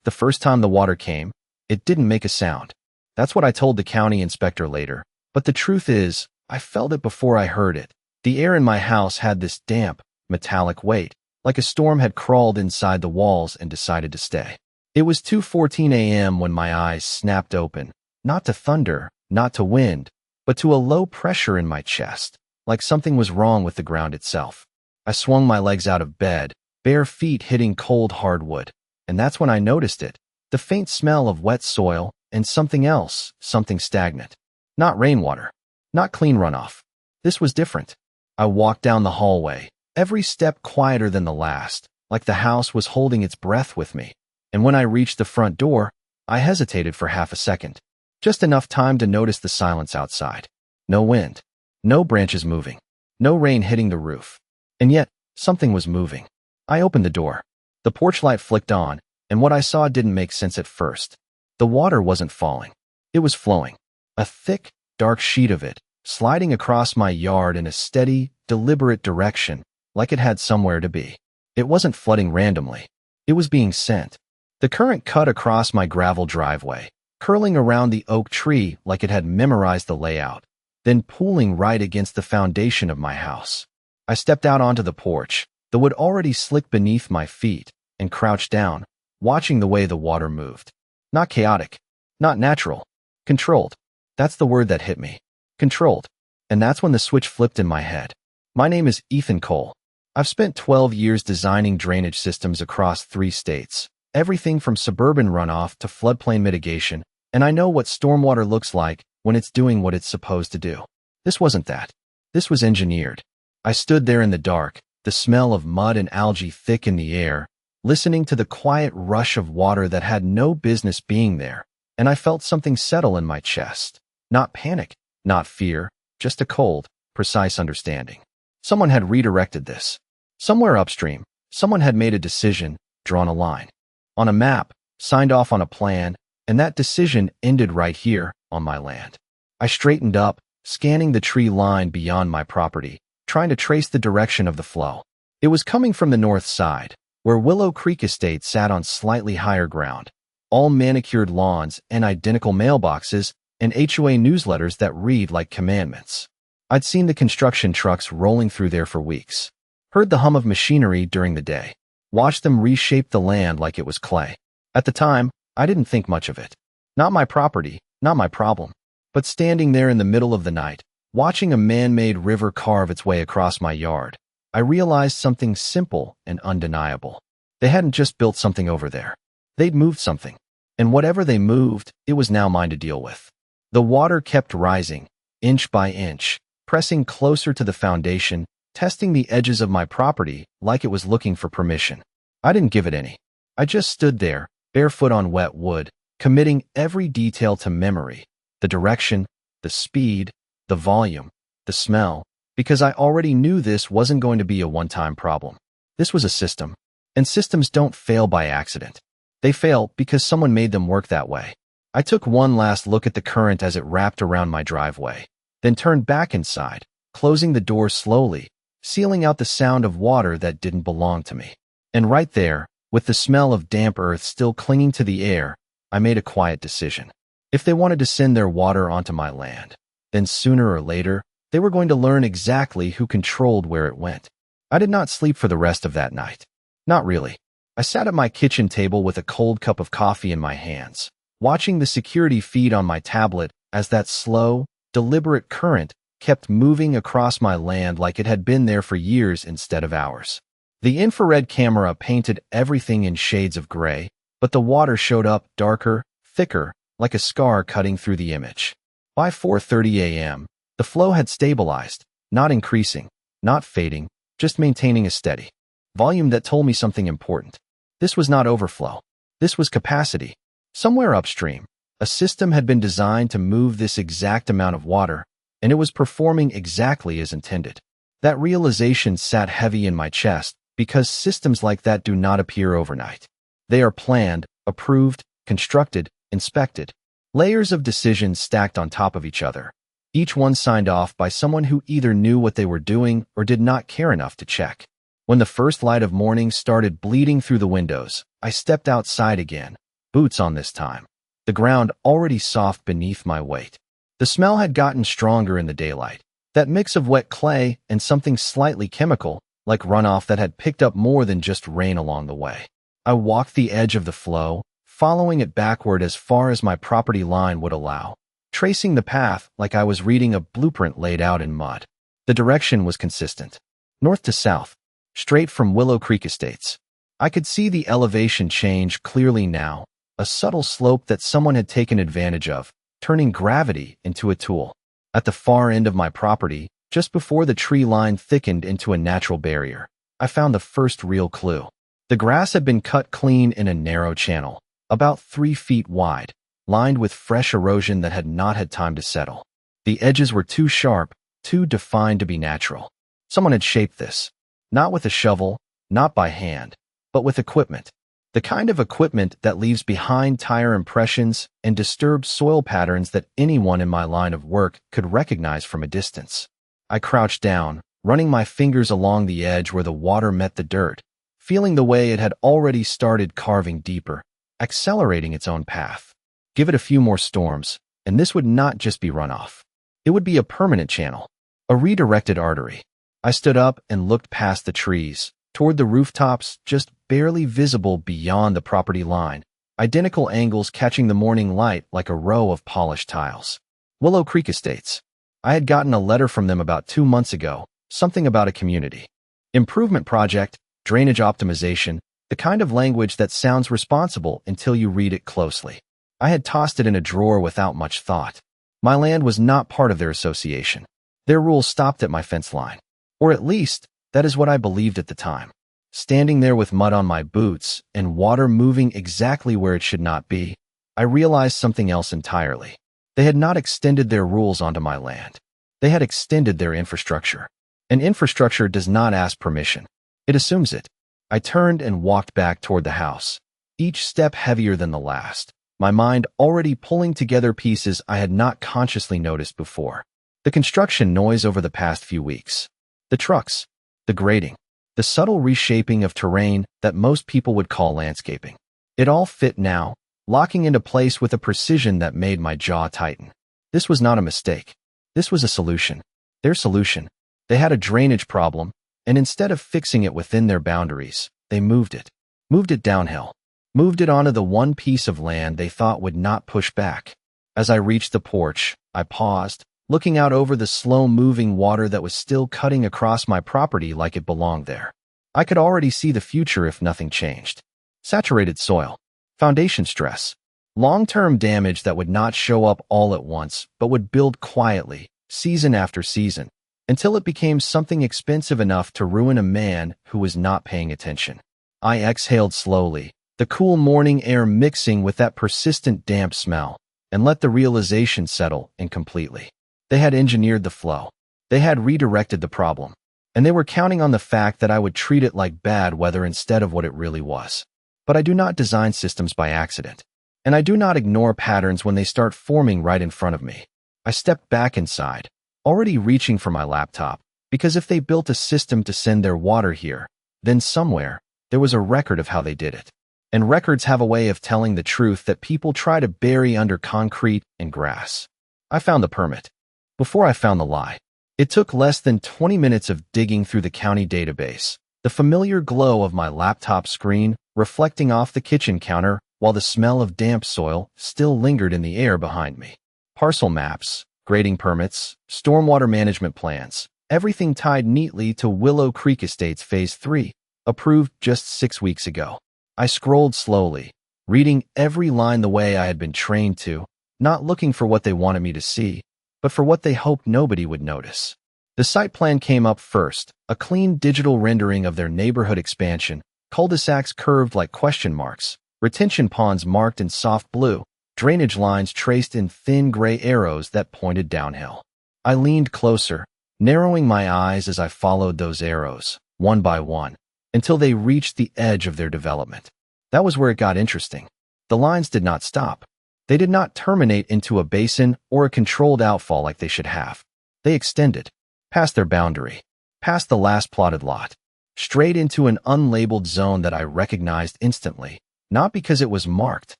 The first time the water came, it didn't make a sound. That's what I told the county inspector later. But the truth is, I felt it before I heard it. The air in my house had this damp, metallic weight, like a storm had crawled inside the walls and decided to stay. It was 2:14 a.m. when my eyes snapped open, not to thunder, not to wind, but to a low pressure in my chest, like something was wrong with the ground itself. I swung my legs out of bed, bare feet hitting cold hardwood, and that's when I noticed it, the faint smell of wet soil and something else, something stagnant. Not rainwater, not clean runoff. This was different. I walked down the hallway, every step quieter than the last, like the house was holding its breath with me. And when I reached the front door, I hesitated for half a second, just enough time to notice the silence outside. No wind, no branches moving, no rain hitting the roof. And yet, something was moving. I opened the door. The porch light flicked on, and what I saw didn't make sense at first. The water wasn't falling. It was flowing. A thick, dark sheet of it, sliding across my yard in a steady, deliberate direction, like it had somewhere to be. It wasn't flooding randomly. It was being sent. The current cut across my gravel driveway, curling around the oak tree like it had memorized the layout, then pooling right against the foundation of my house. I stepped out onto the porch, the wood already slick beneath my feet, and crouched down, watching the way the water moved. Not chaotic, not natural, controlled. That's the word that hit me. Controlled. And that's when the switch flipped in my head. My name is Ethan Cole. I've spent 12 years designing drainage systems across 3 states, everything from suburban runoff to floodplain mitigation, and I know what stormwater looks like when it's doing what it's supposed to do. This wasn't that. This was engineered. I stood there in the dark, the smell of mud and algae thick in the air, listening to the quiet rush of water that had no business being there, and I felt something settle in my chest. Not panic, not fear, just a cold, precise understanding. Someone had redirected this. Somewhere upstream, someone had made a decision, drawn a line. On a map, signed off on a plan, and that decision ended right here, on my land. I straightened up, scanning the tree line beyond my property, trying to trace the direction of the flow. It was coming from the north side, where Willow Creek Estate sat on slightly higher ground, all manicured lawns and identical mailboxes and HOA newsletters that read like commandments. I'd seen the construction trucks rolling through there for weeks, heard the hum of machinery during the day, watched them reshape the land like it was clay. At the time, I didn't think much of it. Not my property, not my problem. But standing there in the middle of the night, watching a man-made river carve its way across my yard, I realized something simple and undeniable. They hadn't just built something over there. They'd moved something. And whatever they moved, it was now mine to deal with. The water kept rising, inch by inch, pressing closer to the foundation, testing the edges of my property like it was looking for permission. I didn't give it any. I just stood there, barefoot on wet wood, committing every detail to memory, the direction, the speed, the volume, the smell, because I already knew this wasn't going to be a one-time problem. This was a system, and systems don't fail by accident. They fail because someone made them work that way. I took one last look at the current as it wrapped around my driveway, then turned back inside, closing the door slowly, sealing out the sound of water that didn't belong to me. And right there, with the smell of damp earth still clinging to the air, I made a quiet decision. If they wanted to send their water onto my land, then sooner or later, they were going to learn exactly who controlled where it went. I did not sleep for the rest of that night. Not really. I sat at my kitchen table with a cold cup of coffee in my hands, watching the security feed on my tablet as that slow, deliberate current kept moving across my land like it had been there for years instead of hours. The infrared camera painted everything in shades of gray, but the water showed up darker, thicker, like a scar cutting through the image. By 4:30 a.m., the flow had stabilized, not increasing, not fading, just maintaining a steady volume that told me something important. This was not overflow. This was capacity. Somewhere upstream, a system had been designed to move this exact amount of water, and it was performing exactly as intended. That realization sat heavy in my chest because systems like that do not appear overnight. They are planned, approved, constructed, inspected. Layers of decisions stacked on top of each other, each one signed off by someone who either knew what they were doing or did not care enough to check. When the first light of morning started bleeding through the windows, I stepped outside again, Boots on this time. The ground already soft beneath my weight. The smell had gotten stronger in the daylight. That mix of wet clay and something slightly chemical, like runoff that had picked up more than just rain along the way. I walked the edge of the flow, following it backward as far as my property line would allow, tracing the path like I was reading a blueprint laid out in mud. The direction was consistent. North to south, straight from Willow Creek Estates. I could see the elevation change clearly now, a subtle slope that someone had taken advantage of, turning gravity into a tool. At the far end of my property, just before the tree line thickened into a natural barrier, I found the first real clue. The grass had been cut clean in a narrow channel, about 3 feet wide, lined with fresh erosion that had not had time to settle. The edges were too sharp, too defined to be natural. Someone had shaped this, not with a shovel, not by hand, but with equipment. The kind of equipment that leaves behind tire impressions and disturbed soil patterns that anyone in my line of work could recognize from a distance. I crouched down, running my fingers along the edge where the water met the dirt, feeling the way it had already started carving deeper, accelerating its own path. Give it a few more storms, and this would not just be runoff. It would be a permanent channel, a redirected artery. I stood up and looked past the trees, toward the rooftops just barely visible beyond the property line, identical angles catching the morning light like a row of polished tiles. Willow Creek Estates. I had gotten a letter from them about 2 months ago, something about a community improvement project, drainage optimization, the kind of language that sounds responsible until you read it closely. I had tossed it in a drawer without much thought. My land was not part of their association. Their rules stopped at my fence line. Or at least, that is what I believed at the time. Standing there with mud on my boots and water moving exactly where it should not be, I realized something else entirely. They had not extended their rules onto my land. They had extended their infrastructure. And infrastructure does not ask permission. It assumes it. I turned and walked back toward the house, each step heavier than the last, my mind already pulling together pieces I had not consciously noticed before. The construction noise over the past few weeks. The trucks. The grading. The subtle reshaping of terrain that most people would call landscaping. It all fit now, locking into place with a precision that made my jaw tighten. This was not a mistake. This was a solution. Their solution. They had a drainage problem, and instead of fixing it within their boundaries, they moved it. Moved it downhill. Moved it onto the one piece of land they thought would not push back. As I reached the porch, I paused, looking out over the slow-moving water that was still cutting across my property like it belonged there. I could already see the future if nothing changed. Saturated soil. Foundation stress. Long-term damage that would not show up all at once, but would build quietly, season after season, until it became something expensive enough to ruin a man who was not paying attention. I exhaled slowly, the cool morning air mixing with that persistent damp smell, and let the realization settle in completely. They had engineered the flow. They had redirected the problem. And they were counting on the fact that I would treat it like bad weather instead of what it really was. But I do not design systems by accident. And I do not ignore patterns when they start forming right in front of me. I stepped back inside, already reaching for my laptop, because if they built a system to send their water here, then somewhere, there was a record of how they did it. And records have a way of telling the truth that people try to bury under concrete and grass. I found the permit. Before I found the lie. It took less than 20 minutes of digging through the county database, the familiar glow of my laptop screen reflecting off the kitchen counter while the smell of damp soil still lingered in the air behind me. Parcel maps, grading permits, stormwater management plans, everything tied neatly to Willow Creek Estates Phase 3, approved just 6 weeks ago. I scrolled slowly, reading every line the way I had been trained to, not looking for what they wanted me to see, but for what they hoped nobody would notice. The site plan came up first, a clean digital rendering of their neighborhood expansion, cul-de-sacs curved like question marks, retention ponds marked in soft blue, drainage lines traced in thin gray arrows that pointed downhill. I leaned closer, narrowing my eyes as I followed those arrows, one by one, until they reached the edge of their development. That was where it got interesting. The lines did not stop. They did not terminate into a basin or a controlled outfall like they should have. They extended, past their boundary, past the last plotted lot, straight into an unlabeled zone that I recognized instantly, not because it was marked,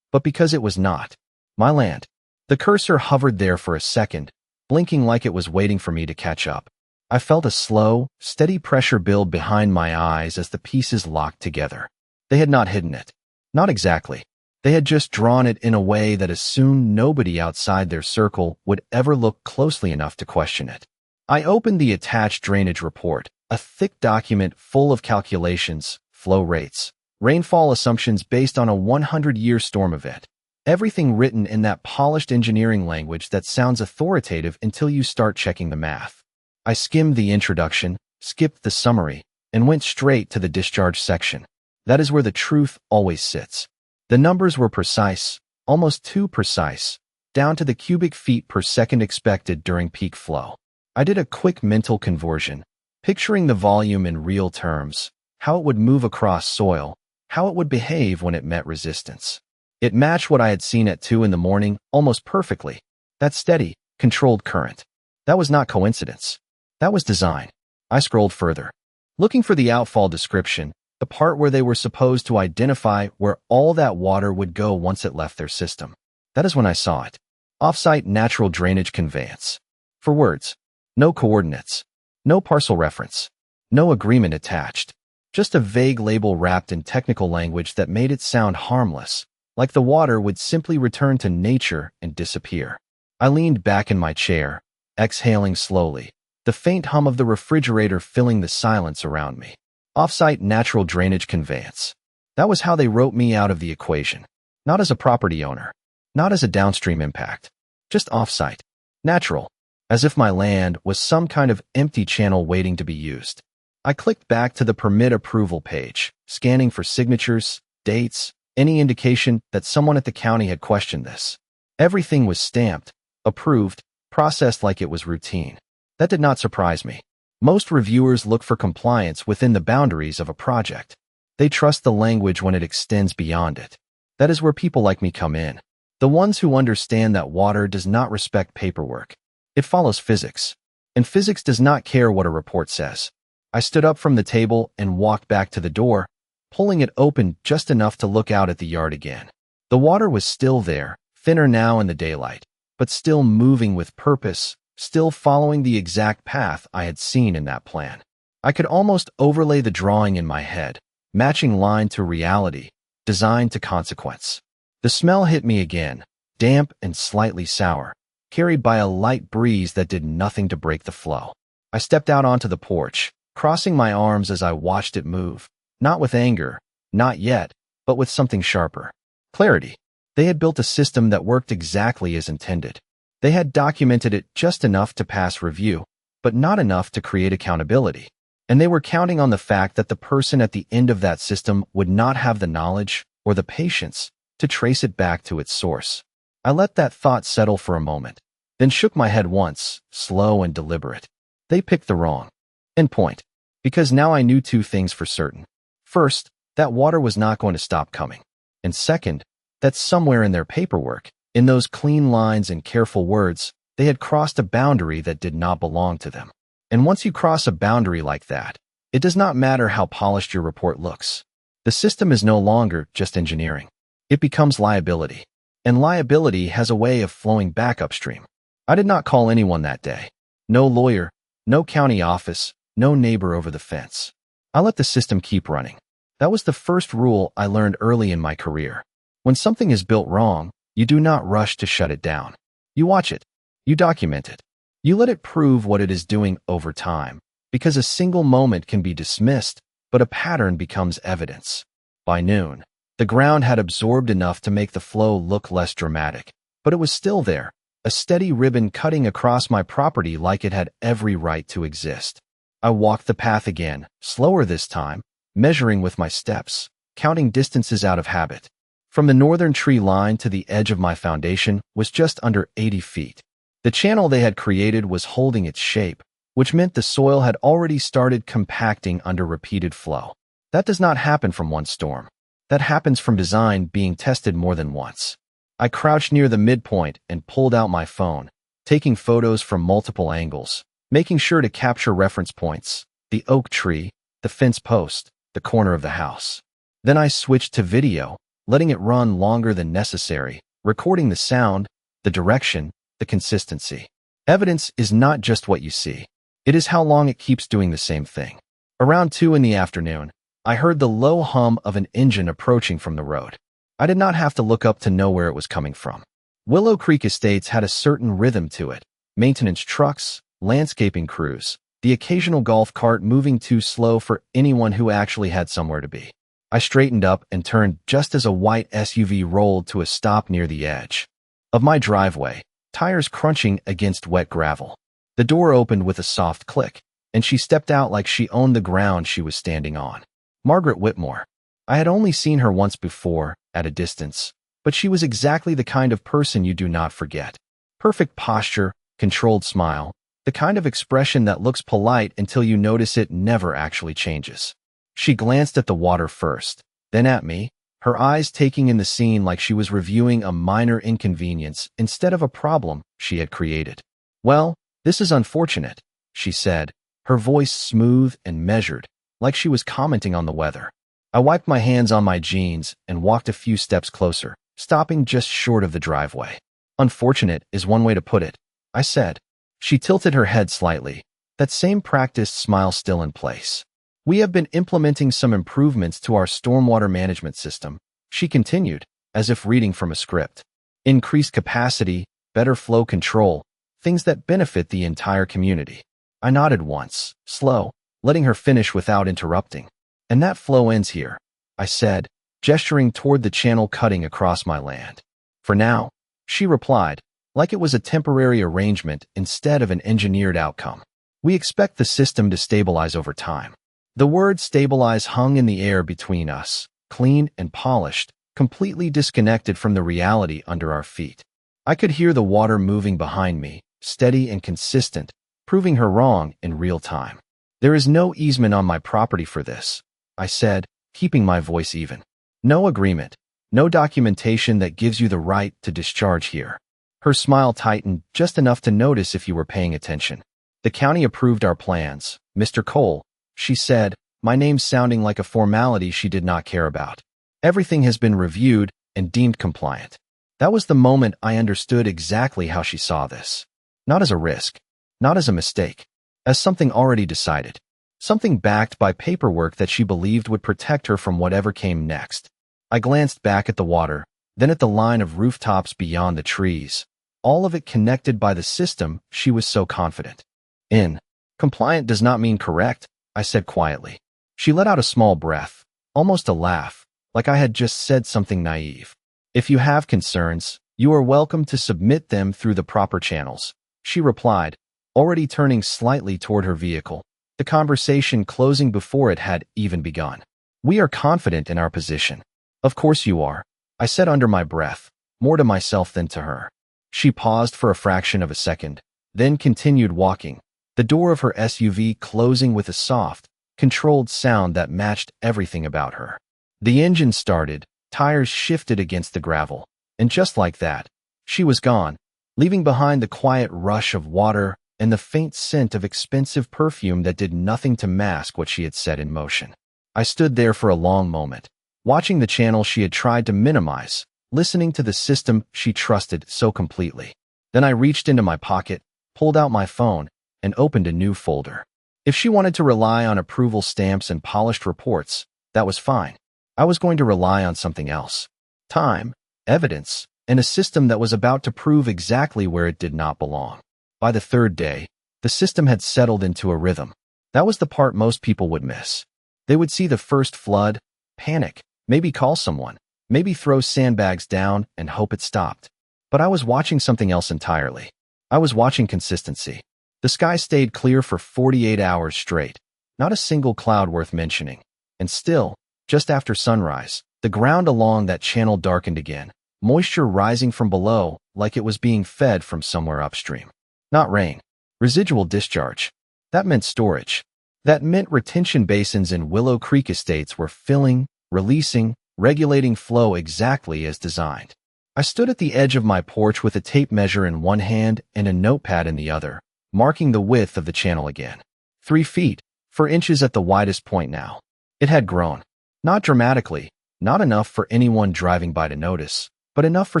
but because it was not my land. The cursor hovered there for a second, blinking like it was waiting for me to catch up. I felt a slow, steady pressure build behind my eyes as the pieces locked together. They had not hidden it. Not exactly. They had just drawn it in a way that assumed nobody outside their circle would ever look closely enough to question it. I opened the attached drainage report, a thick document full of calculations, flow rates, rainfall assumptions based on a 100-year storm event. Everything written in that polished engineering language that sounds authoritative until you start checking the math. I skimmed the introduction, skipped the summary, and went straight to the discharge section. That is where the truth always sits. The numbers were precise, almost too precise, down to the cubic feet per second expected during peak flow. I did a quick mental conversion, picturing the volume in real terms, how it would move across soil, how it would behave when it met resistance. It matched what I had seen at 2 in the morning almost perfectly. That steady, controlled current. That was not coincidence. That was design. I scrolled further, looking for the outfall description, the part where they were supposed to identify where all that water would go once it left their system. That is when I saw it. Off-site natural drainage conveyance. 4 words. No coordinates. No parcel reference. No agreement attached. Just a vague label wrapped in technical language that made it sound harmless, like the water would simply return to nature and disappear. I leaned back in my chair, exhaling slowly, the faint hum of the refrigerator filling the silence around me. Off-site natural drainage conveyance. That was how they wrote me out of the equation. Not as a property owner. Not as a downstream impact. Just off-site. Natural. As if my land was some kind of empty channel waiting to be used. I clicked back to the permit approval page, scanning for signatures, dates, any indication that someone at the county had questioned this. Everything was stamped, approved, processed like it was routine. That did not surprise me. Most reviewers look for compliance within the boundaries of a project. They trust the language when it extends beyond it. That is where people like me come in. The ones who understand that water does not respect paperwork. It follows physics. And physics does not care what a report says. I stood up from the table and walked back to the door, pulling it open just enough to look out at the yard again. The water was still there, thinner now in the daylight, but still moving with purpose, still following the exact path I had seen in that plan. I could almost overlay the drawing in my head, matching line to reality, design to consequence. The smell hit me again, damp and slightly sour, carried by a light breeze that did nothing to break the flow. I stepped out onto the porch, crossing my arms as I watched it move, not with anger, not yet, but with something sharper. Clarity. They had built a system that worked exactly as intended. They had documented it just enough to pass review, but not enough to create accountability. And they were counting on the fact that the person at the end of that system would not have the knowledge or the patience to trace it back to its source. I let that thought settle for a moment, then shook my head once, slow and deliberate. They picked the wrong endpoint, because now I knew 2 things for certain. First, that water was not going to stop coming. And second, that somewhere in their paperwork, in those clean lines and careful words, they had crossed a boundary that did not belong to them. And once you cross a boundary like that, it does not matter how polished your report looks. The system is no longer just engineering. It becomes liability. And liability has a way of flowing back upstream. I did not call anyone that day. No lawyer, no county office, no neighbor over the fence. I let the system keep running. That was the first rule I learned early in my career. When something is built wrong, you do not rush to shut it down. You watch it. You document it. You let it prove what it is doing over time, because a single moment can be dismissed, but a pattern becomes evidence. By noon, the ground had absorbed enough to make the flow look less dramatic, but it was still there, a steady ribbon cutting across my property like it had every right to exist. I walked the path again, slower this time, measuring with my steps, counting distances out of habit. From the northern tree line to the edge of my foundation was just under 80 feet. The channel they had created was holding its shape, which meant the soil had already started compacting under repeated flow. That does not happen from one storm. That happens from design being tested more than once. I crouched near the midpoint and pulled out my phone, taking photos from multiple angles, making sure to capture reference points, the oak tree, the fence post, the corner of the house. Then I switched to video, letting it run longer than necessary, recording the sound, the direction, the consistency. Evidence is not just what you see. It is how long it keeps doing the same thing. Around 2 in the afternoon, I heard the low hum of an engine approaching from the road. I did not have to look up to know where it was coming from. Willow Creek Estates had a certain rhythm to it. Maintenance trucks, landscaping crews, the occasional golf cart moving too slow for anyone who actually had somewhere to be. I straightened up and turned just as a white SUV rolled to a stop near the edge of my driveway, tires crunching against wet gravel. The door opened with a soft click, and she stepped out like she owned the ground she was standing on. Margaret Whitmore. I had only seen her once before, at a distance, but she was exactly the kind of person you do not forget. Perfect posture, controlled smile, the kind of expression that looks polite until you notice it never actually changes. She glanced at the water first, then at me, her eyes taking in the scene like she was reviewing a minor inconvenience instead of a problem she had created. "Well, this is unfortunate," she said, her voice smooth and measured, like she was commenting on the weather. I wiped my hands on my jeans and walked a few steps closer, stopping just short of the driveway. "Unfortunate is one way to put it," I said. She tilted her head slightly, that same practiced smile still in place. "We have been implementing some improvements to our stormwater management system," she continued, as if reading from a script. "Increased capacity, better flow control, things that benefit the entire community." I nodded once, slow, letting her finish without interrupting. "And that flow ends here," I said, gesturing toward the channel cutting across my land. "For now," she replied, like it was a temporary arrangement instead of an engineered outcome. "We expect the system to stabilize over time." The word stabilize hung in the air between us, clean and polished, completely disconnected from the reality under our feet. I could hear the water moving behind me, steady and consistent, proving her wrong in real time. "There is no easement on my property for this," I said, keeping my voice even. "No agreement, no documentation that gives you the right to discharge here." Her smile tightened just enough to notice if you were paying attention. "The county approved our plans, Mr. Cole," she said, my name sounding like a formality she did not care about. "Everything has been reviewed and deemed compliant." That was the moment I understood exactly how she saw this. Not as a risk, not as a mistake, as something already decided. Something backed by paperwork that she believed would protect her from whatever came next. I glanced back at the water, then at the line of rooftops beyond the trees, all of it connected by the system she was so confident in. "Compliant does not mean correct," I said quietly. She let out a small breath, almost a laugh, like I had just said something naive. "If you have concerns, you are welcome to submit them through the proper channels," she replied, already turning slightly toward her vehicle, the conversation closing before it had even begun. "We are confident in our position." "Of course you are," I said under my breath, more to myself than to her. She paused for a fraction of a second, then continued walking, the door of her SUV closing with a soft, controlled sound that matched everything about her. The engine started, tires shifted against the gravel, and just like that, she was gone, leaving behind the quiet rush of water and the faint scent of expensive perfume that did nothing to mask what she had set in motion. I stood there for a long moment, watching the channel she had tried to minimize, listening to the system she trusted so completely. Then I reached into my pocket, pulled out my phone, and opened a new folder. If she wanted to rely on approval stamps and polished reports, that was fine. I was going to rely on something else. Time, evidence, and a system that was about to prove exactly where it did not belong. By the third day, the system had settled into a rhythm. That was the part most people would miss. They would see the first flood, panic, maybe call someone, maybe throw sandbags down and hope it stopped. But I was watching something else entirely. I was watching consistency. The sky stayed clear for 48 hours straight, not a single cloud worth mentioning. And still, just after sunrise, the ground along that channel darkened again, moisture rising from below like it was being fed from somewhere upstream. Not rain. Residual discharge. That meant storage. That meant retention basins in Willow Creek Estates were filling, releasing, regulating flow exactly as designed. I stood at the edge of my porch with a tape measure in one hand and a notepad in the other, marking the width of the channel again. 3 feet, 4 inches at the widest point now. It had grown. Not dramatically, Not enough for anyone driving by to notice, but enough for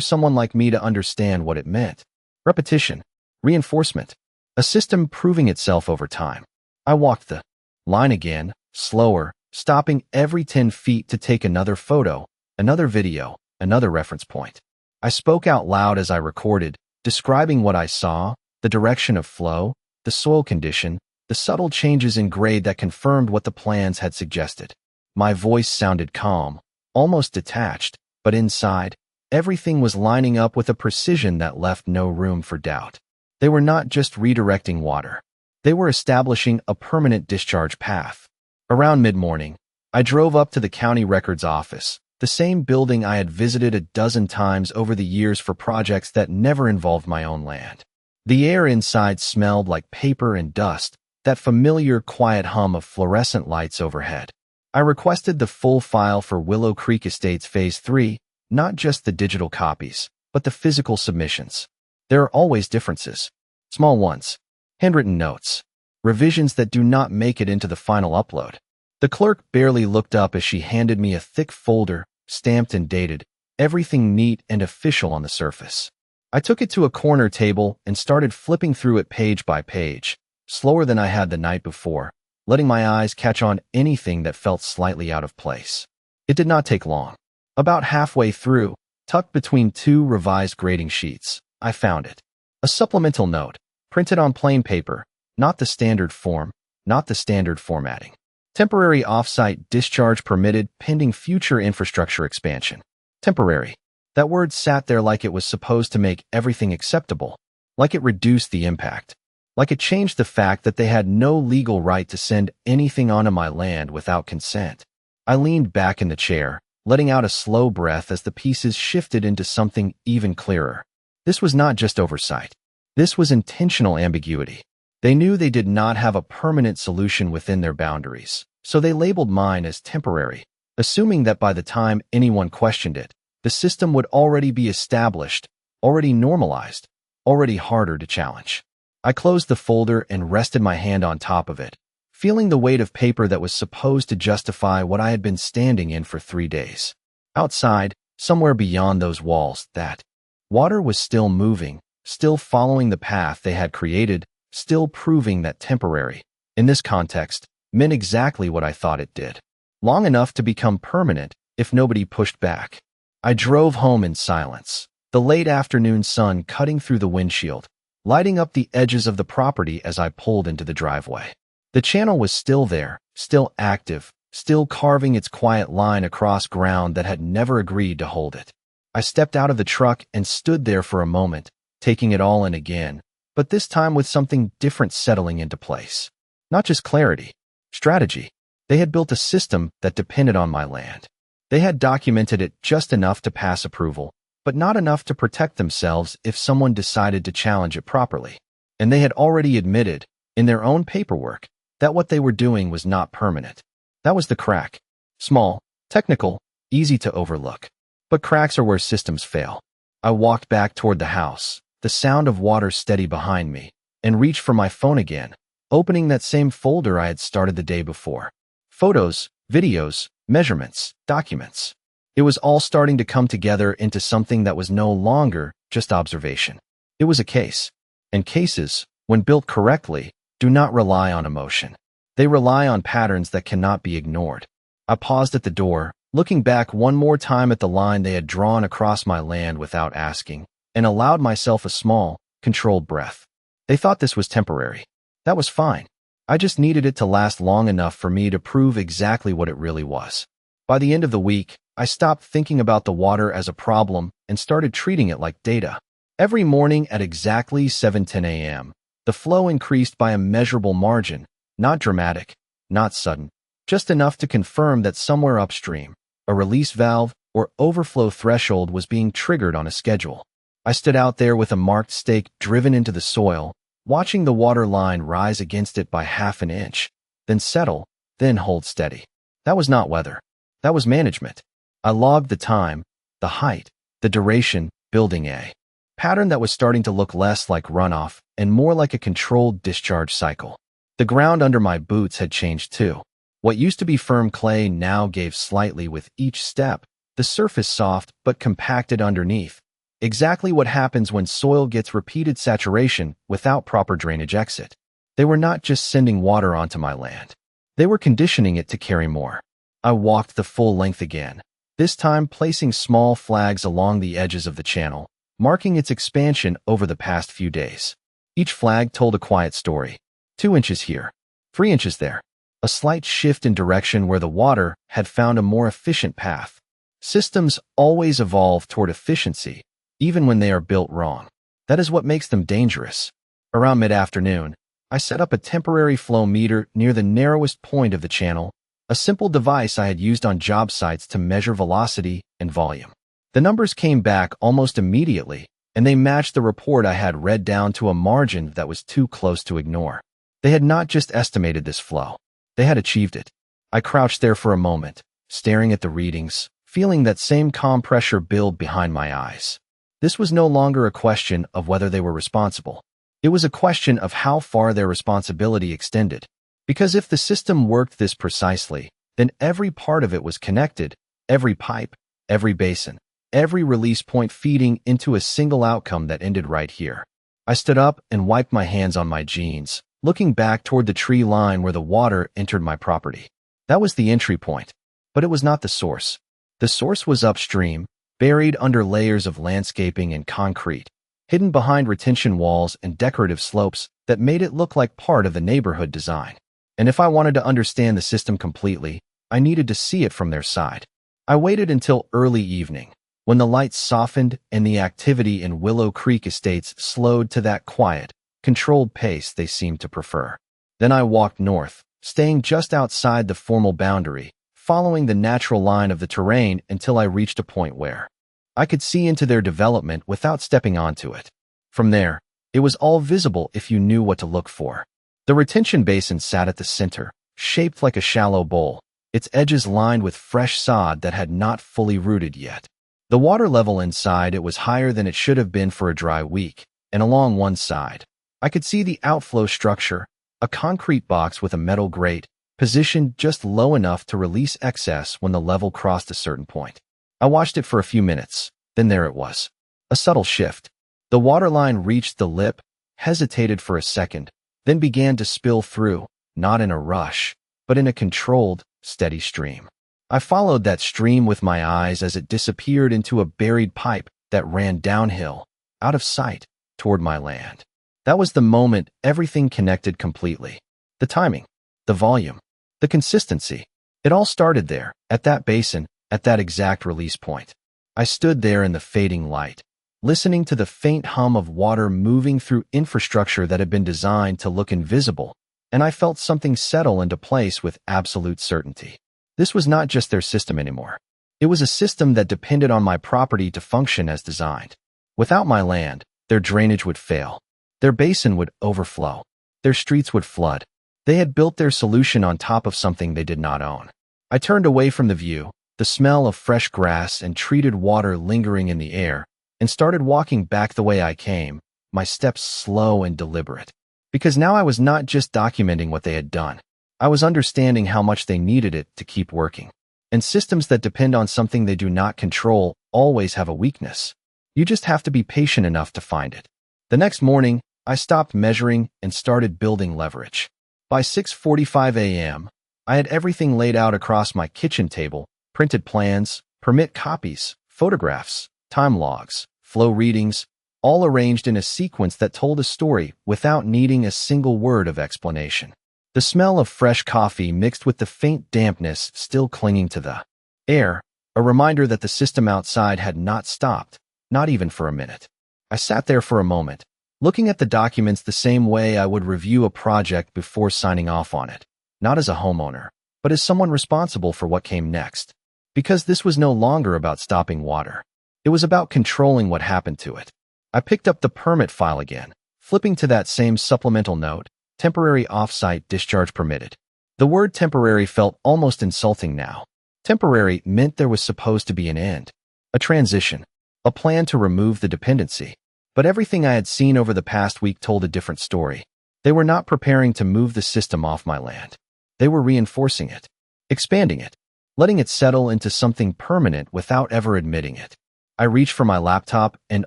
someone like me to understand what it meant. Repetition. Reinforcement. A system proving itself over time. I walked the line again, slower, stopping every 10 feet to take another photo, another video, another reference point. I spoke out loud as I recorded, describing what I saw, the direction of flow, the soil condition, the subtle changes in grade that confirmed what the plans had suggested. My voice sounded calm, almost detached, but inside, everything was lining up with a precision that left no room for doubt. They were not just redirecting water. They were establishing a permanent discharge path. Around mid-morning, I drove up to the county records office, the same building I had visited a dozen times over the years for projects that never involved my own land. The air inside smelled like paper and dust, that familiar quiet hum of fluorescent lights overhead. I requested the full file for Willow Creek Estates Phase 3, not just the digital copies, but the physical submissions. There are always differences. Small ones. Handwritten notes. Revisions that do not make it into the final upload. The clerk barely looked up as she handed me a thick folder, stamped and dated, everything neat and official on the surface. I took it to a corner table and started flipping through it page by page, slower than I had the night before, letting my eyes catch on anything that felt slightly out of place. It did not take long. About halfway through, tucked between two revised grading sheets, I found it. A supplemental note, printed on plain paper, not the standard form, not the standard formatting. Temporary off-site discharge permitted pending future infrastructure expansion. Temporary. That word sat there like it was supposed to make everything acceptable, like it reduced the impact, like it changed the fact that they had no legal right to send anything onto my land without consent. I leaned back in the chair, letting out a slow breath as the pieces shifted into something even clearer. This was not just oversight. This was intentional ambiguity. They knew they did not have a permanent solution within their boundaries, so they labeled mine as temporary, assuming that by the time anyone questioned it, the system would already be established, already normalized, already harder to challenge. I closed the folder and rested my hand on top of it, feeling the weight of paper that was supposed to justify what I had been standing in for 3 days. Outside, somewhere beyond those walls, that water was still moving, still following the path they had created, still proving that temporary, in this context, meant exactly what I thought it did. Long enough to become permanent if nobody pushed back. I drove home in silence, the late afternoon sun cutting through the windshield, lighting up the edges of the property as I pulled into the driveway. The channel was still there, still active, still carving its quiet line across ground that had never agreed to hold it. I stepped out of the truck and stood there for a moment, taking it all in again, but this time with something different settling into place. Not just clarity, strategy. They had built a system that depended on my land. They had documented it just enough to pass approval, but not enough to protect themselves if someone decided to challenge it properly. And they had already admitted, in their own paperwork, that what they were doing was not permanent. That was the crack. Small, technical, easy to overlook. But cracks are where systems fail. I walked back toward the house, the sound of water steady behind me, and reached for my phone again, opening that same folder I had started the day before. Photos, videos, measurements, documents. It was all starting to come together into something that was no longer just observation. It was a case. And cases, when built correctly, do not rely on emotion. They rely on patterns that cannot be ignored. I paused at the door, looking back one more time at the line they had drawn across my land without asking, and allowed myself a small, controlled breath. They thought this was temporary. That was fine. I just needed it to last long enough for me to prove exactly what it really was. By the end of the week, I stopped thinking about the water as a problem and started treating it like data. Every morning at exactly 7:10 a.m., the flow increased by a measurable margin, not dramatic, not sudden, just enough to confirm that somewhere upstream, a release valve or overflow threshold was being triggered on a schedule. I stood out there with a marked stake driven into the soil, watching the water line rise against it by half an inch, then settle, then hold steady. That was not weather. That was management. I logged the time, the height, the duration, building a pattern that was starting to look less like runoff and more like a controlled discharge cycle. The ground under my boots had changed too. What used to be firm clay now gave slightly with each step, The surface soft but compacted underneath. Exactly what happens when soil gets repeated saturation without proper drainage exit. They were not just sending water onto my land. They were conditioning it to carry more. I walked the full length again, this time placing small flags along the edges of the channel, marking its expansion over the past few days. Each flag told a quiet story. 2 inches here, 3 inches there. A slight shift in direction where the water had found a more efficient path. Systems always evolve toward efficiency, even when they are built wrong. That is what makes them dangerous. Around mid-afternoon, I set up a temporary flow meter near the narrowest point of the channel, a simple device I had used on job sites to measure velocity and volume. The numbers came back almost immediately, and they matched the report I had read down to a margin that was too close to ignore. They had not just estimated this flow. They had achieved it. I crouched there for a moment, staring at the readings, feeling that same calm pressure build behind my eyes. This was no longer a question of whether they were responsible. It was a question of how far their responsibility extended. Because if the system worked this precisely, then every part of it was connected, every pipe, every basin, every release point feeding into a single outcome that ended right here. I stood up and wiped my hands on my jeans, looking back toward the tree line where the water entered my property. That was the entry point, but it was not the source. The source was upstream, buried under layers of landscaping and concrete, hidden behind retention walls and decorative slopes that made it look like part of the neighborhood design. And if I wanted to understand the system completely, I needed to see it from their side. I waited until early evening, when the lights softened and the activity in Willow Creek Estates slowed to that quiet, controlled pace they seemed to prefer. Then I walked north, staying just outside the formal boundary, following the natural line of the terrain until I reached a point where I could see into their development without stepping onto it. From there, it was all visible if you knew what to look for. The retention basin sat at the center, shaped like a shallow bowl, its edges lined with fresh sod that had not fully rooted yet. The water level inside it was higher than it should have been for a dry week, and along one side, I could see the outflow structure, a concrete box with a metal grate, positioned just low enough to release excess when the level crossed a certain point. I watched it for a few minutes, then there it was. A subtle shift. The waterline reached the lip, hesitated for a second, then began to spill through, not in a rush, but in a controlled, steady stream. I followed that stream with my eyes as it disappeared into a buried pipe that ran downhill, out of sight, toward my land. That was the moment everything connected completely. The timing, the volume, the consistency. It all started there, at that basin, at that exact release point. I stood there in the fading light, listening to the faint hum of water moving through infrastructure that had been designed to look invisible, and I felt something settle into place with absolute certainty. This was not just their system anymore. It was a system that depended on my property to function as designed. Without my land, their drainage would fail. Their basin would overflow. Their streets would flood. They had built their solution on top of something they did not own. I turned away from the view, the smell of fresh grass and treated water lingering in the air, and started walking back the way I came, my steps slow and deliberate. Because now I was not just documenting what they had done. I was understanding how much they needed it to keep working. And systems that depend on something they do not control always have a weakness. You just have to be patient enough to find it. The next morning, I stopped measuring and started building leverage. By 6:45 a.m., I had everything laid out across my kitchen table, printed plans, permit copies, photographs, time logs, flow readings, all arranged in a sequence that told a story without needing a single word of explanation. The smell of fresh coffee mixed with the faint dampness still clinging to the air, a reminder that the system outside had not stopped, not even for a minute. I sat there for a moment, looking at the documents the same way I would review a project before signing off on it, not as a homeowner, but as someone responsible for what came next. Because this was no longer about stopping water. It was about controlling what happened to it. I picked up the permit file again, flipping to that same supplemental note, temporary off-site discharge permitted. The word temporary felt almost insulting now. Temporary meant there was supposed to be an end, a transition, a plan to remove the dependency. But everything I had seen over the past week told a different story. They were not preparing to move the system off my land. They were reinforcing it, expanding it. letting it settle into something permanent without ever admitting it. I reached for my laptop and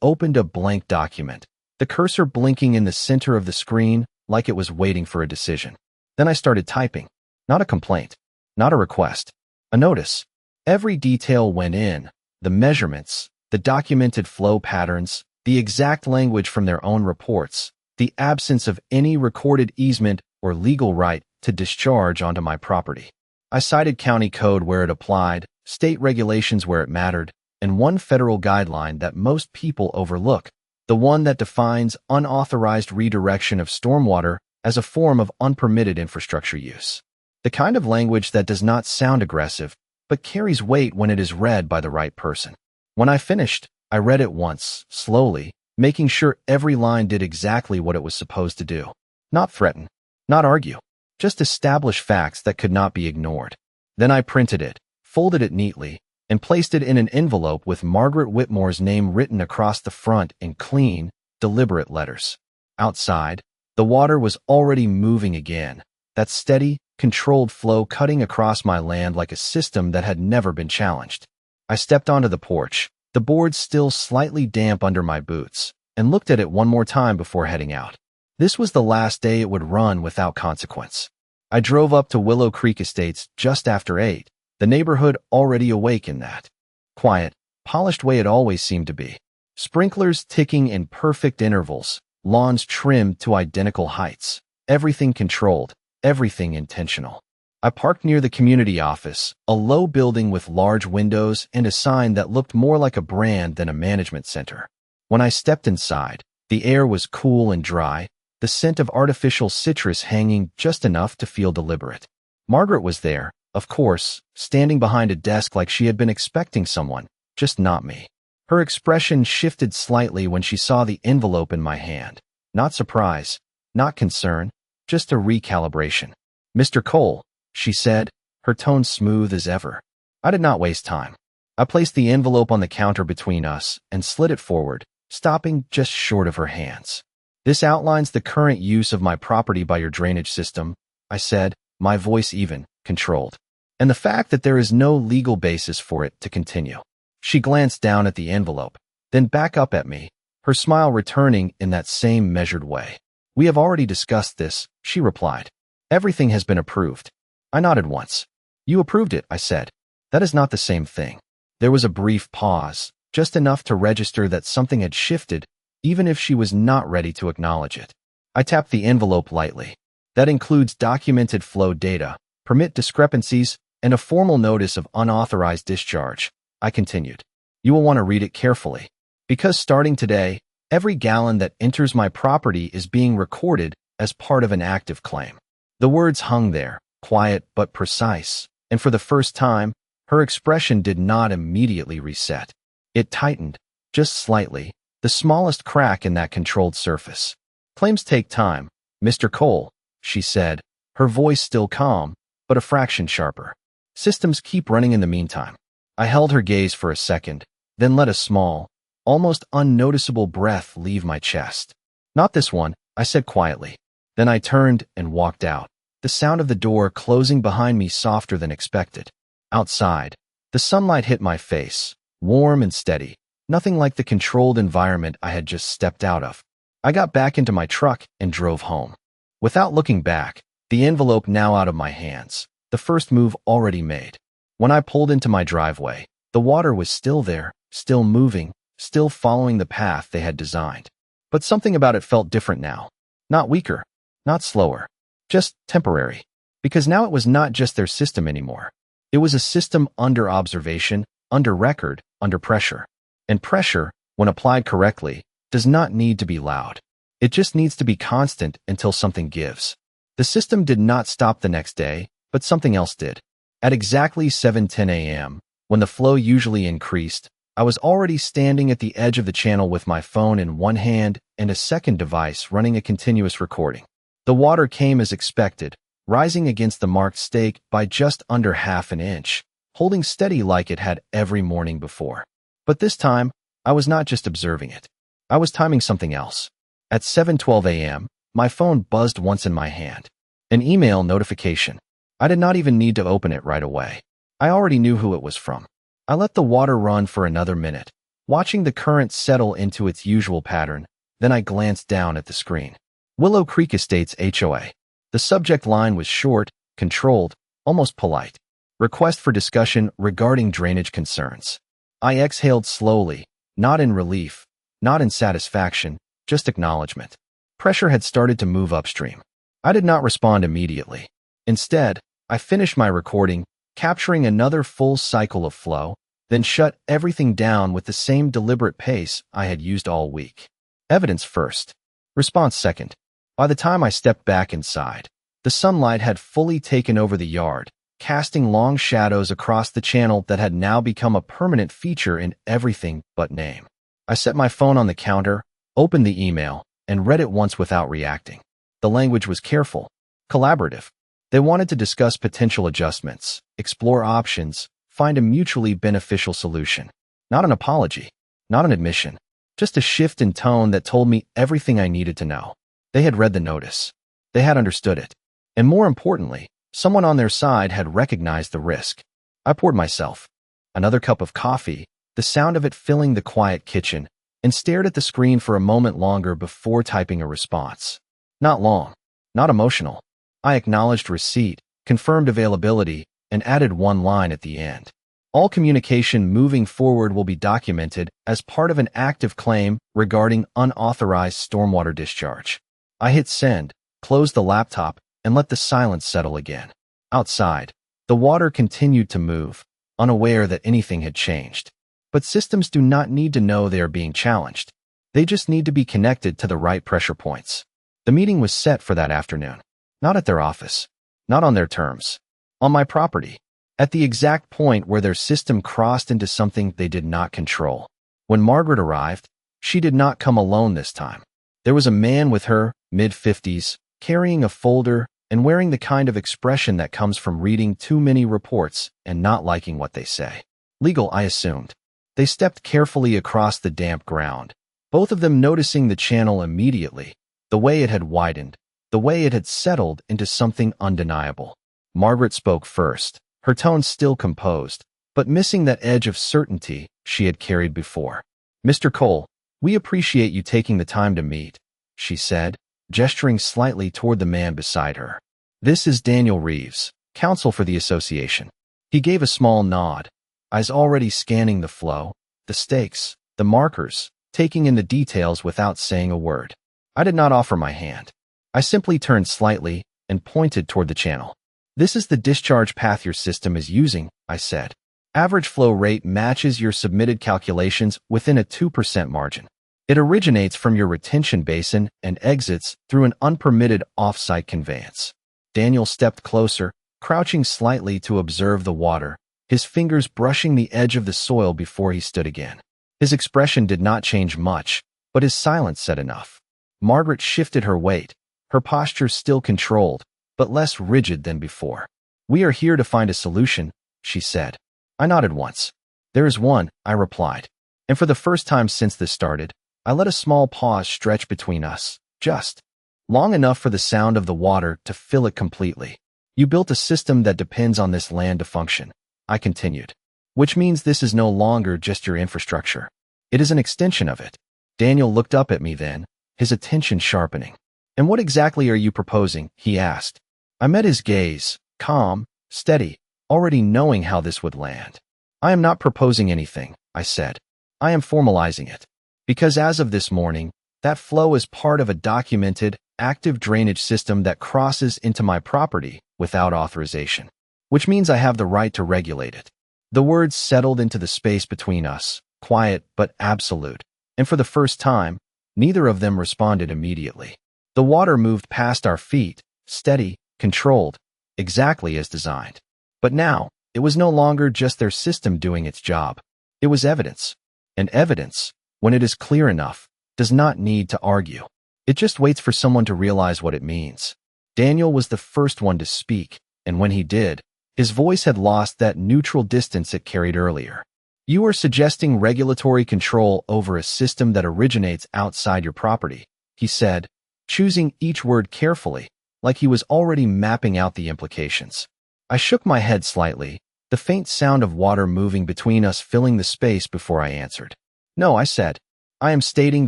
opened a blank document, the cursor blinking in the center of the screen like it was waiting for a decision. Then I started typing. Not a complaint, not a request, a notice. Every detail went in, the measurements, the documented flow patterns, the exact language from their own reports, the absence of any recorded easement or legal right to discharge onto my property. I cited county code where it applied, state regulations where it mattered, and one federal guideline that most people overlook, the one that defines unauthorized redirection of stormwater as a form of unpermitted infrastructure use. The kind of language that does not sound aggressive, but carries weight when it is read by the right person. When I finished, I read it once, slowly, making sure every line did exactly what it was supposed to do. Not threaten, not argue, just establish facts that could not be ignored. Then I printed it, folded it neatly, and placed it in an envelope with Margaret Whitmore's name written across the front in clean, deliberate letters. Outside, the water was already moving again, that steady, controlled flow cutting across my land like a system that had never been challenged. I stepped onto the porch, the boards still slightly damp under my boots, and looked at it one more time before heading out. This was the last day it would run without consequence. I drove up to Willow Creek Estates just after 8, the neighborhood already awake in that quiet, polished way it always seemed to be. Sprinklers ticking in perfect intervals, lawns trimmed to identical heights, everything controlled, everything intentional. I parked near the community office, a low building with large windows and a sign that looked more like a brand than a management center. When I stepped inside, the air was cool and dry, the scent of artificial citrus hanging just enough to feel deliberate. Margaret was there, of course, standing behind a desk like she had been expecting someone, just not me. Her expression shifted slightly when she saw the envelope in my hand. Not surprise, not concern, just a recalibration. "Mr. Cole," she said, her tone smooth as ever. I did not waste time. I placed the envelope on the counter between us and slid it forward, stopping just short of her hands. "This outlines the current use of my property by your drainage system," I said, my voice even, controlled, "and the fact that there is no legal basis for it to continue." She glanced down at the envelope, then back up at me, her smile returning in that same measured way. "We have already discussed this," she replied. "Everything has been approved." I nodded once. "You approved it," I said. "That is not the same thing." There was a brief pause, just enough to register that something had shifted, even if she was not ready to acknowledge it. I tapped the envelope lightly. "That includes documented flow data, permit discrepancies, and a formal notice of unauthorized discharge," I continued. "You will want to read it carefully, because starting today, every gallon that enters my property is being recorded as part of an active claim." The words hung there, quiet but precise, and for the first time, her expression did not immediately reset. It tightened, just slightly, the smallest crack in that controlled surface. "Claims take time, Mr. Cole," she said, her voice still calm, but a fraction sharper. "Systems keep running in the meantime." I held her gaze for a second, then let a small, almost unnoticeable breath leave my chest. "Not this one," I said quietly. Then I turned and walked out, the sound of the door closing behind me softer than expected. Outside, the sunlight hit my face, warm and steady, nothing like the controlled environment I had just stepped out of. I got back into my truck and drove home. Without looking back, the envelope now out of my hands, the first move already made. When I pulled into my driveway, the water was still there, still moving, still following the path they had designed. But something about it felt different now. Not weaker, not slower, just temporary. Because now it was not just their system anymore. It was a system under observation, under record, under pressure. And pressure, when applied correctly, does not need to be loud. It just needs to be constant until something gives. The system did not stop the next day, but something else did. At exactly 7:10 a.m., when the flow usually increased, I was already standing at the edge of the channel with my phone in one hand and a second device running a continuous recording. The water came as expected, rising against the marked stake by just under half an inch, holding steady like it had every morning before. But this time, I was not just observing it. I was timing something else. At 7:12 a.m., my phone buzzed once in my hand. An email notification. I did not even need to open it right away. I already knew who it was from. I let the water run for another minute, watching the current settle into its usual pattern. Then I glanced down at the screen. Willow Creek Estates HOA. The subject line was short, controlled, almost polite. Request for discussion regarding drainage concerns. I exhaled slowly, not in relief, not in satisfaction, just acknowledgement. Pressure had started to move upstream. I did not respond immediately. Instead, I finished my recording, capturing another full cycle of flow, then shut everything down with the same deliberate pace I had used all week. Evidence first. Response second. By the time I stepped back inside, the sunlight had fully taken over the yard, casting long shadows across the channel that had now become a permanent feature in everything but name. I set my phone on the counter, opened the email, and read it once without reacting. The language was careful, collaborative. They wanted to discuss potential adjustments, explore options, find a mutually beneficial solution. Not an apology, not an admission, just a shift in tone that told me everything I needed to know. They had read the notice. They had understood it. And more importantly, someone on their side had recognized the risk. I poured myself another cup of coffee, the sound of it filling the quiet kitchen, and stared at the screen for a moment longer before typing a response. Not long, not emotional. I acknowledged receipt, confirmed availability, and added one line at the end. All communication moving forward will be documented as part of an active claim regarding unauthorized stormwater discharge. I hit send, closed the laptop, and let the silence settle again. Outside, the water continued to move, unaware that anything had changed. But systems do not need to know they are being challenged. They just need to be connected to the right pressure points. The meeting was set for that afternoon. Not at their office. Not on their terms. On my property. At the exact point where their system crossed into something they did not control. When Margaret arrived, she did not come alone this time. There was a man with her, mid-50s, carrying a folder and wearing the kind of expression that comes from reading too many reports and not liking what they say. Legal, I assumed. They stepped carefully across the damp ground, both of them noticing the channel immediately, the way it had widened, the way it had settled into something undeniable. Margaret spoke first, her tone still composed, but missing that edge of certainty she had carried before. "Mr. Cole, we appreciate you taking the time to meet," she said, gesturing slightly toward the man beside her. "This is Daniel Reeves, counsel for the association." He gave a small nod, eyes already scanning the flow, the stakes, the markers, taking in the details without saying a word. I did not offer my hand. I simply turned slightly and pointed toward the channel. "This is the discharge path your system is using," I said. "Average flow rate matches your submitted calculations within a 2% margin. It originates from your retention basin and exits through an unpermitted off-site conveyance." Daniel stepped closer, crouching slightly to observe the water, his fingers brushing the edge of the soil before he stood again. His expression did not change much, but his silence said enough. Margaret shifted her weight, her posture still controlled, but less rigid than before. "We are here to find a solution," she said. I nodded once. "There is one," I replied. And for the first time since this started, I let a small pause stretch between us, just long enough for the sound of the water to fill it completely. "You built a system that depends on this land to function," I continued, "which means this is no longer just your infrastructure. It is an extension of it." Daniel looked up at me then, his attention sharpening. "And what exactly are you proposing?" he asked. I met his gaze, calm, steady, already knowing how this would land. "I am not proposing anything," I said. "I am formalizing it. Because as of this morning, that flow is part of a documented, active drainage system that crosses into my property without authorization, which means I have the right to regulate it." The words settled into the space between us, quiet but absolute, and for the first time, neither of them responded immediately. The water moved past our feet, steady, controlled, exactly as designed. But now, it was no longer just their system doing its job. It was evidence. And evidence, when it is clear enough, does not need to argue. It just waits for someone to realize what it means. Daniel was the first one to speak, and when he did, his voice had lost that neutral distance it carried earlier. "You are suggesting regulatory control over a system that originates outside your property," he said, choosing each word carefully, like he was already mapping out the implications. I shook my head slightly, the faint sound of water moving between us filling the space before I answered. No, I said. I am stating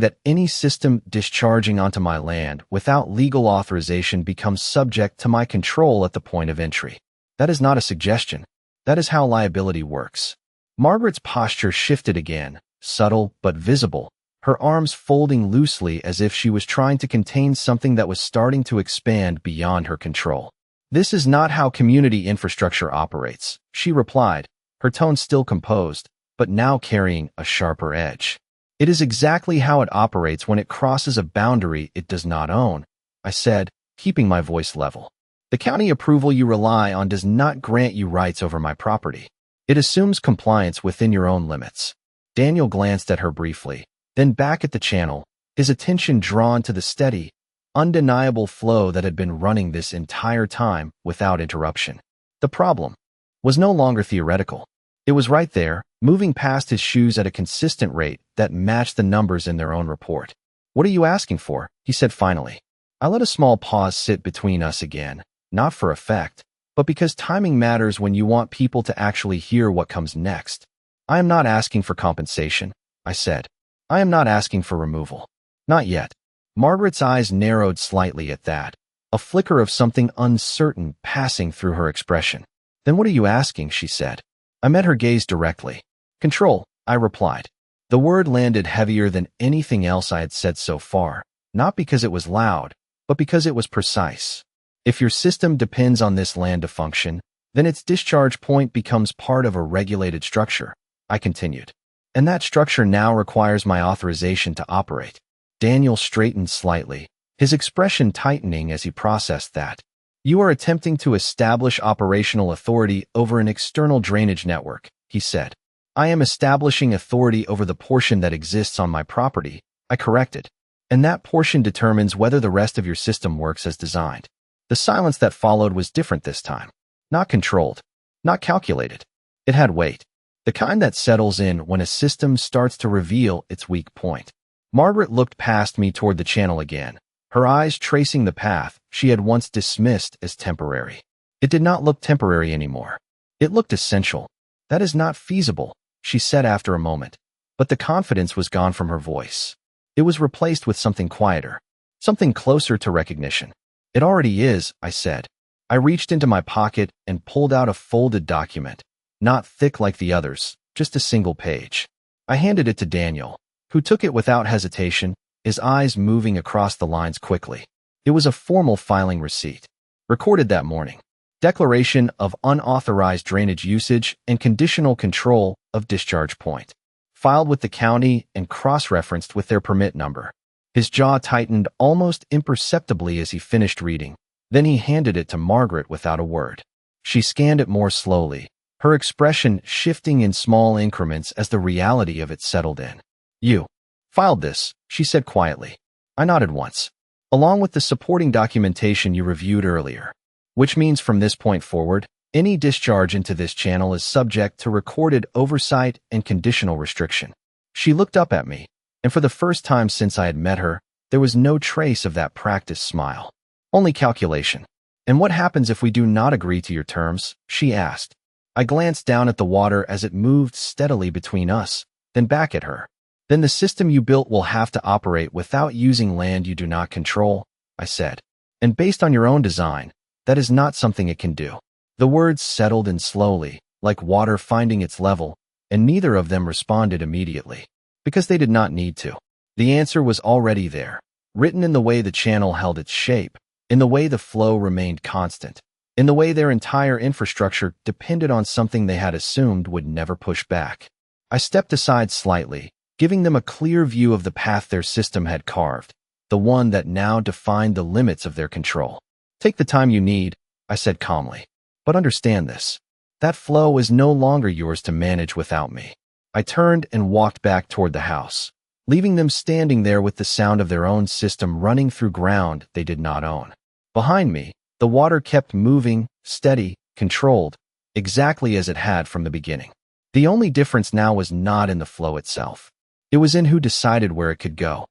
that any system discharging onto my land without legal authorization becomes subject to my control at the point of entry. That is not a suggestion. That is how liability works. Margaret's posture shifted again, subtle but visible, her arms folding loosely as if she was trying to contain something that was starting to expand beyond her control. This is not how community infrastructure operates, she replied, her tone still composed, but now carrying a sharper edge. It is exactly how it operates when it crosses a boundary it does not own, I said, keeping my voice level. The county approval you rely on does not grant you rights over my property. It assumes compliance within your own limits. Daniel glanced at her briefly, then back at the channel, his attention drawn to the steady, undeniable flow that had been running this entire time without interruption. The problem was no longer theoretical. It was right there, moving past his shoes at a consistent rate that matched the numbers in their own report. What are you asking for? He said finally. I let a small pause sit between us again, not for effect, but because timing matters when you want people to actually hear what comes next. I am not asking for compensation, I said. I am not asking for removal. Not yet. Margaret's eyes narrowed slightly at that, a flicker of something uncertain passing through her expression. Then what are you asking? She said. I met her gaze directly. Control, I replied. The word landed heavier than anything else I had said so far, not because it was loud, but because it was precise. If your system depends on this land to function, then its discharge point becomes part of a regulated structure, I continued. And that structure now requires my authorization to operate. Daniel straightened slightly, his expression tightening as he processed that. You are attempting to establish operational authority over an external drainage network, he said. I am establishing authority over the portion that exists on my property, I corrected. And that portion determines whether the rest of your system works as designed. The silence that followed was different this time. Not controlled, not calculated. It had weight. The kind that settles in when a system starts to reveal its weak point. Margaret looked past me toward the channel again, her eyes tracing the path she had once dismissed as temporary. It did not look temporary anymore. It looked essential. That is not feasible, she said after a moment, but the confidence was gone from her voice. It was replaced with something quieter, something closer to recognition. It already is, I said. I reached into my pocket and pulled out a folded document, not thick like the others, just a single page. I handed it to Daniel, who took it without hesitation, his eyes moving across the lines quickly. It was a formal filing receipt, recorded that morning. Declaration of unauthorized drainage usage and conditional control of discharge point. Filed with the county and cross-referenced with their permit number. His jaw tightened almost imperceptibly as he finished reading. Then he handed it to Margaret without a word. She scanned it more slowly, her expression shifting in small increments as the reality of it settled in. You filed this, she said quietly. I nodded once. Along with the supporting documentation you reviewed earlier. Which means from this point forward, any discharge into this channel is subject to recorded oversight and conditional restriction. She looked up at me, and for the first time since I had met her, there was no trace of that practiced smile. Only calculation. And what happens if we do not agree to your terms? She asked. I glanced down at the water as it moved steadily between us, then back at her. Then the system you built will have to operate without using land you do not control, I said. And based on your own design, that is not something it can do. The words settled in slowly, like water finding its level, and neither of them responded immediately. Because they did not need to. The answer was already there, written in the way the channel held its shape, in the way the flow remained constant, in the way their entire infrastructure depended on something they had assumed would never push back. I stepped aside slightly, giving them a clear view of the path their system had carved, the one that now defined the limits of their control. Take the time you need, I said calmly. But understand this. That flow is no longer yours to manage without me. I turned and walked back toward the house, leaving them standing there with the sound of their own system running through ground they did not own. Behind me, the water kept moving, steady, controlled, exactly as it had from the beginning. The only difference now was not in the flow itself. It was in who decided where it could go.